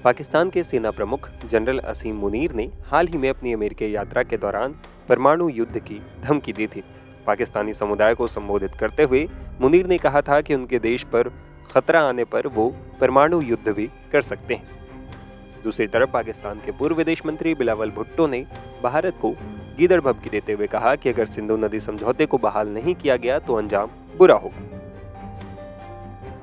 पाकिस्तान के सेना प्रमुख जनरल असीम मुनीर ने हाल ही में अपनी अमेरिकी यात्रा के दौरान परमाणु युद्ध की धमकी दी थी। पाकिस्तानी समुदाय को संबोधित करते हुए मुनीर ने कहा था कि उनके देश पर खतरा आने पर वो परमाणु युद्ध भी कर सकते हैं। दूसरी तरफ पाकिस्तान के पूर्व विदेश मंत्री बिलावल भुट्टो ने भारत को गीदड़ भभकी देते हुए कहा कि अगर सिंधु नदी समझौते को बहाल नहीं किया गया तो अंजाम बुरा होगा।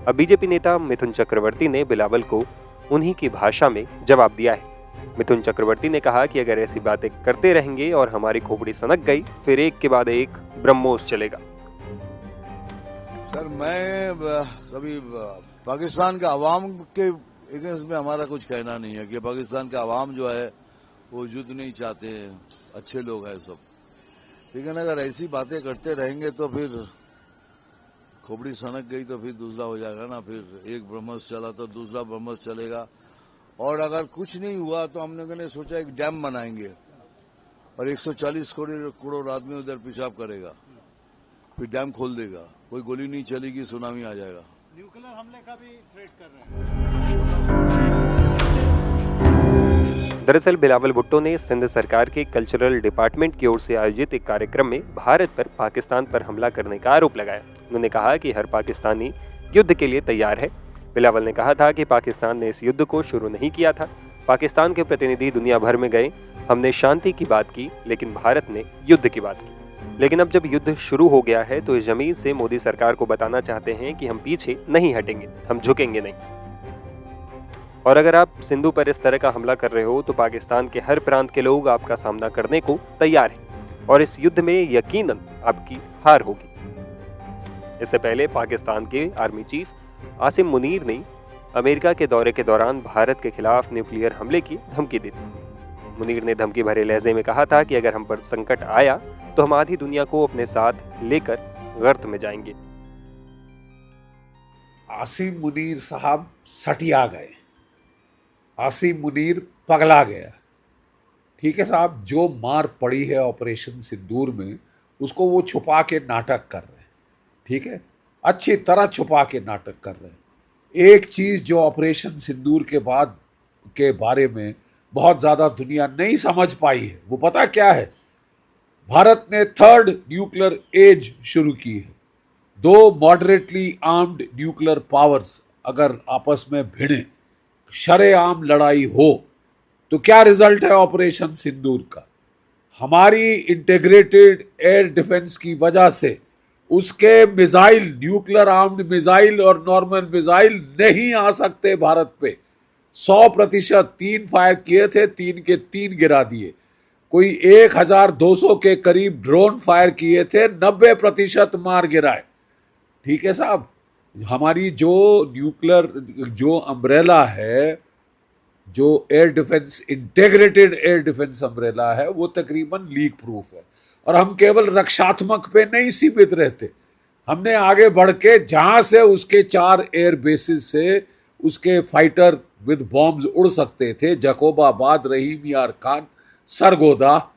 अब बीजेपी नेता मिथुन चक्रवर्ती ने बिलावल को उन्हीं की भाषा में जवाब दिया है। मिथुन चक्रवर्ती ने कहा कि अगर ऐसी बातें करते रहेंगे और हमारी खोपड़ी सनक गई फिर एक के बाद एक ब्रह्मोस चलेगा। सर, मैं कभी पाकिस्तान के अवाम के अगेंस्ट में हमारा कुछ कहना नहीं है कि पाकिस्तान के अवाम जो है वो युद्ध नहीं चाहते हैं, अच्छे लोग हैं सब। लेकिन अगर ऐसी बातें करते रहेंगे तो फिर खोपड़ी सनक गई तो फिर दूसरा हो जाएगा ना। फिर एक ब्रह्मोस चला तो दूसरा ब्रह्मोस चलेगा। और अगर कुछ नहीं हुआ तो हम लोगों ने सोचा एक डैम बनाएंगे और 140 करोड़ आदमी उधर पेशाब करेगा, फिर डैम खोल देगा, कोई गोली नहीं चलेगी, सुनामी आ जाएगा। न्यूक्लियर हमले का भी थ्रेट कर रहे हैं। दरअसल बिलावल भुट्टो ने सिंध सरकार के कल्चरल डिपार्टमेंट की ओर से आयोजित एक कार्यक्रम में भारत पर पाकिस्तान पर हमला करने का आरोप लगाया। उन्होंने कहा कि हर पाकिस्तानी युद्ध के लिए तैयार है। बिलावल ने कहा था कि पाकिस्तान ने इस युद्ध को शुरू नहीं किया था। पाकिस्तान के प्रतिनिधि दुनिया भर में गए, हमने शांति की बात की, लेकिन भारत ने युद्ध की बात की। लेकिन अब जब युद्ध शुरू हो गया है तो इस जमीन से मोदी सरकार को बताना चाहते हैं कि हम पीछे नहीं हटेंगे, हम झुकेंगे नहीं। और अगर आप सिंधु पर इस तरह का हमला कर रहे हो तो पाकिस्तान के हर प्रांत के लोग आपका सामना करने को तैयार हैं और इस युद्ध में यकीनन आपकी हार होगी। इससे पहले पाकिस्तान के आर्मी चीफ आसिम मुनीर ने अमेरिका के दौरे के दौरान भारत के खिलाफ न्यूक्लियर हमले की धमकी दी थी। मुनीर ने धमकी भरे लहजे में कहा था कि अगर हम पर संकट आया तो हम आधी दुनिया को अपने साथ लेकर गर्त में जाएंगे। आसिम मुनीर साहब सटिया गए, आसिम मुनीर पगला गया। ठीक है साहब, जो मार पड़ी है ऑपरेशन सिंदूर में उसको वो छुपा के नाटक कर रहे हैं। ठीक है, अच्छी तरह छुपा के नाटक कर रहे हैं। एक चीज़ जो ऑपरेशन सिंदूर के बाद के बारे में बहुत ज़्यादा दुनिया नहीं समझ पाई है, वो पता क्या है? भारत ने थर्ड न्यूक्लियर एज शुरू की है। दो मॉडरेटली आर्म्ड न्यूक्लियर पावर्स अगर आपस में भिड़े, शरेआम लड़ाई हो, तो क्या रिजल्ट है ऑपरेशन सिंदूर का? हमारी इंटीग्रेटेड एयर डिफेंस की वजह से उसके मिसाइल, न्यूक्लियर आर्म्ड मिसाइल और नॉर्मल मिसाइल नहीं आ सकते भारत पे। 100% 3 फायर किए थे, 3 के 3 गिरा दिए। कोई 1200 के करीब ड्रोन फायर किए थे, 90% मार गिराए। ठीक है साहब, हमारी जो न्यूक्लियर जो अम्ब्रेला है, जो air defence, integrated air defence umbrella है, वो तकरीबन लीक प्रूफ है। और हम केवल रक्षात्मक पे नहीं सीमित रहते, हमने आगे बढ़ के जहां से उसके 4 एयर बेसिस से उसके फाइटर विद बॉम्ब्स उड़ सकते थे, जकोबाबाद, रहीम यार खान, सरगोदा,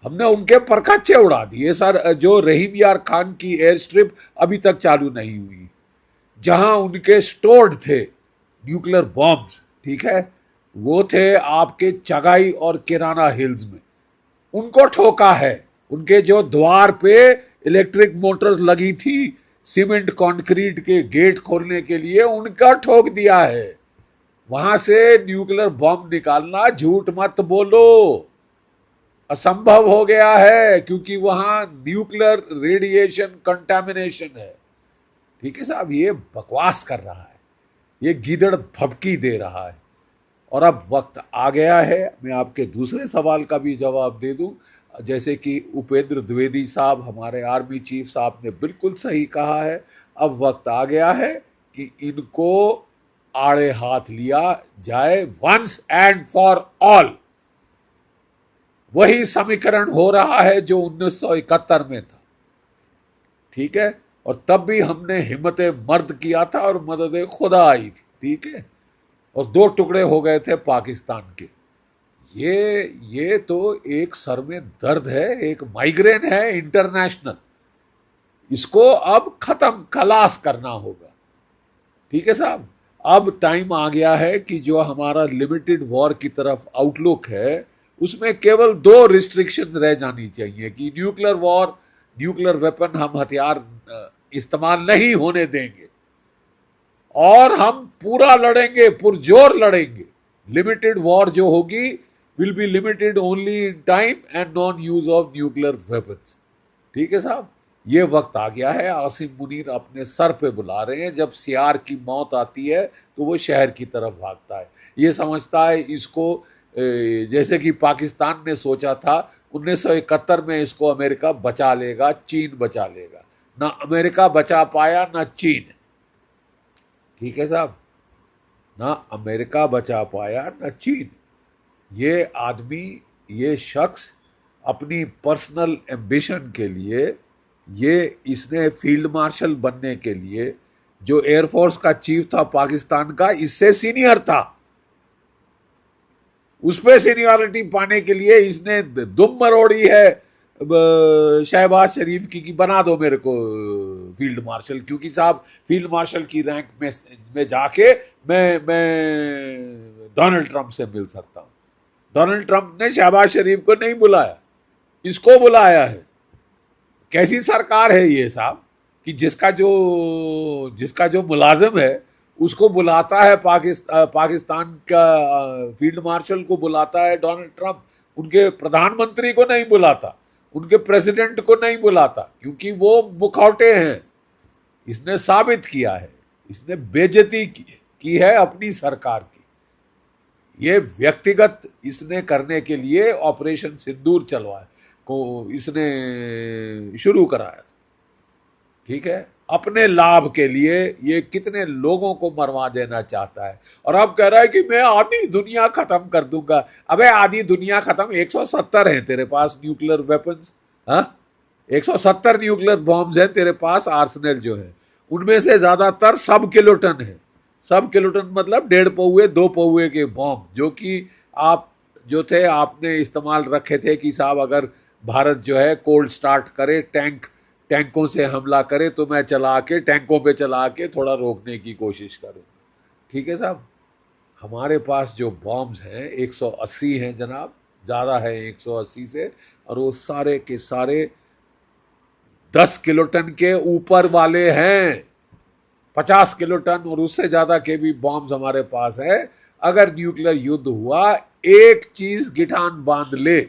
हमने उनके परखच्चे उड़ा दिए सर। जो रहीम यार खान की एयर स्ट्रिप अभी तक चालू नहीं हुई, जहां उनके स्टोर्ड थे न्यूक्लियर बॉम्ब्स, ठीक है, वो थे आपके चगाई और किराना हिल्स में, उनको ठोका है। उनके जो द्वार पे इलेक्ट्रिक मोटर्स लगी थी सीमेंट कंक्रीट के गेट खोलने के लिए, उनका ठोक दिया है। वहां से न्यूक्लियर बॉम्ब निकालना, झूठ मत बोलो, असंभव हो गया है, क्योंकि वहां न्यूक्लियर रेडिएशन कंटामिनेशन है। ठीक है साहब, ये बकवास कर रहा है, ये गीदड़ भभकी दे रहा है। और अब वक्त आ गया है, मैं आपके दूसरे सवाल का भी जवाब दे दूं। जैसे कि उपेंद्र द्विवेदी साहब, हमारे आर्मी चीफ साहब ने बिल्कुल सही कहा है, अब वक्त आ गया है कि इनको आड़े हाथ लिया जाए, वंस एंड फॉर ऑल। वही समीकरण हो रहा है जो 1971 में था। ठीक है, और तब भी हमने हिम्मत मर्द किया था और मदद खुदा आई थी। ठीक है, और 2 टुकड़े हो गए थे पाकिस्तान के। ये तो एक सर में दर्द है, एक माइग्रेन है इंटरनेशनल। इसको अब खत्म, खलास करना होगा। ठीक है साहब, अब टाइम आ गया है कि जो हमारा लिमिटेड वॉर की तरफ आउटलुक है उसमें केवल 2 रिस्ट्रिक्शन रह जानी चाहिए कि न्यूक्लियर वॉर, न्यूक्लियर वेपन, हम हथियार इस्तेमाल नहीं होने देंगे और हम पूरा लड़ेंगे, पुरजोर लड़ेंगे। लिमिटेड वॉर जो होगी will be limited only in time and non use of nuclear weapons. ठीक है साहब, ये वक्त आ गया है। आसिम मुनीर अपने सर पे बुला रहे हैं। जब सियार की मौत आती है तो वो शहर की तरफ भागता है। ये समझता है इसको जैसे कि पाकिस्तान ने सोचा था 1971 में इसको अमेरिका बचा लेगा, चीन बचा लेगा। ना अमेरिका बचा पाया ना चीन। ठीक है साहब, ना अमेरिका बचा पाया ना चीन। ये आदमी, ये शख्स अपनी पर्सनल एम्बिशन के लिए, ये इसने फील्ड मार्शल बनने के लिए, जो एयरफोर्स का चीफ था पाकिस्तान का, इससे सीनियर था, उस पर सीनियरिटी पाने के लिए इसने दुम मरोड़ी है शहबाज शरीफ की कि बना दो मेरे को फील्ड मार्शल, क्योंकि साहब फील्ड मार्शल की रैंक में जाके मैं डोनाल्ड ट्रंप से मिल सकता हूं। डोनाल्ड ट्रंप ने शहबाज शरीफ को नहीं बुलाया, इसको बुलाया है। कैसी सरकार है ये साहब कि जिसका जो मुलाजिम है उसको बुलाता है पाकिस्तान का फील्ड मार्शल को बुलाता है डोनाल्ड ट्रंप, उनके प्रधानमंत्री को नहीं बुलाता, उनके प्रेसिडेंट को नहीं बुलाता, क्योंकि वो मुखौटे हैं। इसने साबित किया है, इसने बेइज्जती की है अपनी सरकार की। ये व्यक्तिगत इसने करने के लिए ऑपरेशन सिंदूर चलवाया को इसने शुरू कराया था। ठीक है, अपने लाभ के लिए ये कितने लोगों को मरवा देना चाहता है। और अब कह रहा है कि मैं आधी दुनिया खत्म कर दूंगा। अबे आधी दुनिया खत्म, 170 है तेरे पास न्यूक्लियर वेपन्स, हाँ 170 न्यूक्लियर बॉम्ब्स है तेरे पास, आर्सेनल जो है उनमें से ज्यादातर सब किलोटन है। सब किलोटन मतलब 1.5 पौए 2 पौए के बॉम्ब, जो कि आप जो थे आपने इस्तेमाल रखे थे कि साहब अगर भारत जो है कोल्ड स्टार्ट करे, टैंकों से हमला करे तो मैं टैंकों पे चला के थोड़ा रोकने की कोशिश करूँ। ठीक है साहब, हमारे पास जो बॉम्ब्स हैं 180 हैं जनाब, ज़्यादा है 180 से, और वो सारे के सारे 10 किलोटन के ऊपर वाले हैं। 50 किलोटन और उससे ज़्यादा के भी बॉम्ब्स हमारे पास है। अगर न्यूक्लियर युद्ध हुआ, एक चीज गिठान बांध ले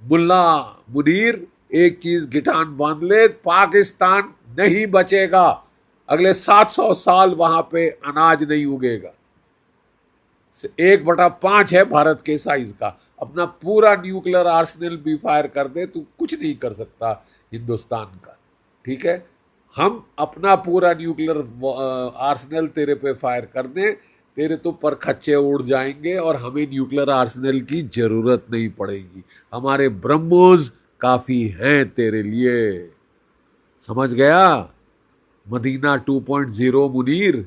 मुल्ला मुनीर, एक चीज गिठान बांध ले, पाकिस्तान नहीं बचेगा। अगले 700 साल वहां पे अनाज नहीं उगेगा। 1/5 है भारत के साइज का। अपना पूरा न्यूक्लियर आर्सेनल भी फायर कर दे तो कुछ नहीं कर सकता हिंदुस्तान का। ठीक है, हम अपना पूरा न्यूक्लियर आर्सेनल तेरे पे फायर कर दे, तेरे तो पर खच्चे उड़ जाएंगे और हमें न्यूक्लियर आर्सेनल की जरूरत नहीं पड़ेगी। हमारे ब्रह्मोस काफी हैं तेरे लिए। समझ गया? मदीना 2.0 मुनीर,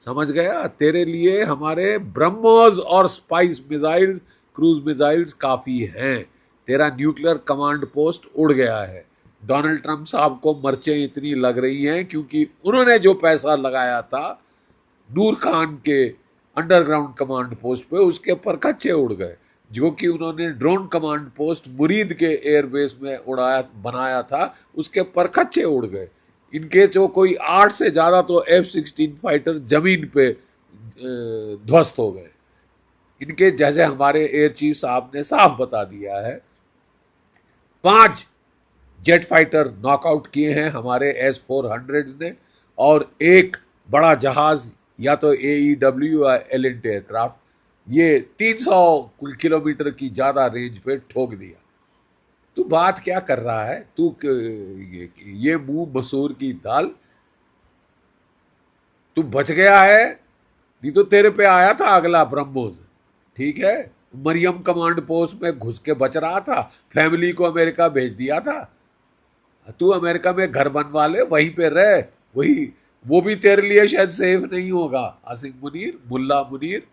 समझ गया? तेरे लिए हमारे ब्रह्मोस और स्पाइस मिसाइल्स, क्रूज मिसाइल्स काफी हैं। तेरा न्यूक्लियर कमांड पोस्ट उड़ गया है। डोनाल्ड ट्रंप साहब को मर्चें इतनी लग रही हैं क्योंकि उन्होंने जो पैसा लगाया था नूर खान के अंडरग्राउंड कमांड पोस्ट पे, उसके पर खच्चे उड़ गए। जो कि उन्होंने ड्रोन कमांड पोस्ट मुरीद के एयरबेस में बनाया था, उसके पर खच्चे उड़ गए। इनके जो कोई 8 से ज्यादा तो F-16 फाइटर जमीन पे ध्वस्त हो गए। इनके जैसे हमारे एयर चीफ साहब ने साफ बता दिया है, 5 जेट फाइटर नॉकआउट किए हैं हमारे S-400 ने, और एक बड़ा जहाज या तो AEW या एलिंट एयरक्राफ्ट, ये 300 किलोमीटर की ज्यादा रेंज पे ठोक दिया। तू बात क्या कर रहा है? तू ये मुंह मसूर की दाल, तू बच गया है, नहीं तो तेरे पे आया था अगला ब्रह्मोस। ठीक है, मरियम कमांड पोस्ट में घुस के बच रहा था, फैमिली को अमेरिका भेज दिया था। तू अमेरिका में घर बनवा ले, वहीं पे रह, वही वो भी तेरे लिए शायद सेफ नहीं होगा। आसिम मुनीर, मुल्ला मुनीर,